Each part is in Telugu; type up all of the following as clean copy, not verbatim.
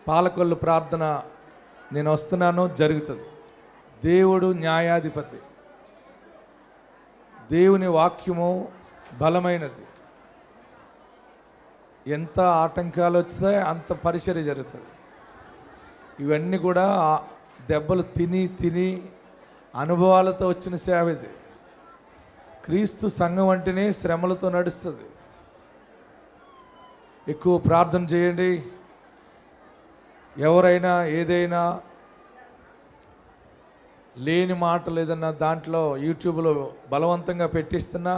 పాలకొల్లు ప్రార్థన నేను వస్తున్నాను జరుగుతుంది. దేవుడు న్యాయాధిపతి. దేవుని వాక్యము బలమైనది. ఎంత ఆటంకాలు వస్తే అంత పరిచర్య జరుగుతుంది. ఇవన్నీ కూడా దెబ్బలు తిని అనుభవాలతో వచ్చిన సేవ ఇది. క్రీస్తు సంఘం అంటేనే శ్రమలతో నడుస్తుంది. ఎక్కువ ప్రార్థన చేయండి. ఎవరైనా ఏదైనా లేని మాటలు ఏదన్నా దాంట్లో యూట్యూబ్లో బలవంతంగా పెట్టిస్తున్నా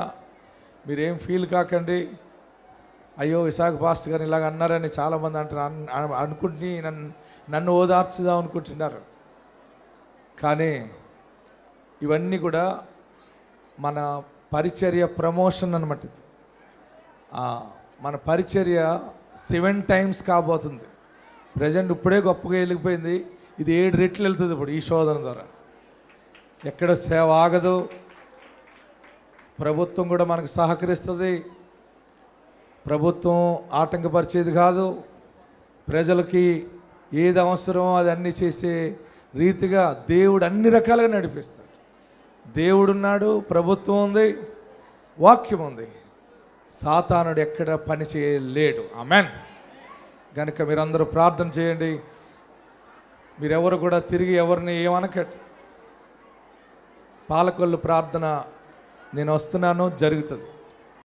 మీరేం ఫీల్ కాకండి. అయ్యో విశాఖ పాస్టర్ గారు ఇలాగ అన్నారని చాలామంది అంటారు అనుకుంటుని నన్ను ఓదార్చుదాం అనుకుంటున్నారు. కానీ ఇవన్నీ కూడా మన పరిచర్య ప్రమోషన్ అన్నమాట. మన పరిచర్య 7 times కాబోతుంది. ప్రజెంట్ ఇప్పుడే గొప్పగా వెళ్ళిపోయింది. ఇది 7 రెట్లు వెళ్తుంది ఇప్పుడు ఈ శోధన ద్వారా. ఎక్కడ సేవ ఆగదు. ప్రభుత్వం కూడా మనకు సహకరిస్తుంది. ప్రభుత్వం ఆటంకపరిచేది కాదు. ప్రజలకి ఏది అవసరమో అది అన్నీ చేసే రీతిగా దేవుడు అన్ని రకాలుగా నడిపిస్తాడు. దేవుడున్నాడు, ప్రభుత్వం ఉంది, వాక్యం ఉంది. సాతానుడు ఎక్కడ పని చేయలేడు. ఆమెన్. కనుక మీరందరూ ప్రార్థన చేయండి. మీరెవరు కూడా తిరిగి ఎవరిని ఏమనకట్. పాలకొల్లు ప్రార్థన నేను వస్తున్నాను జరుగుతుంది.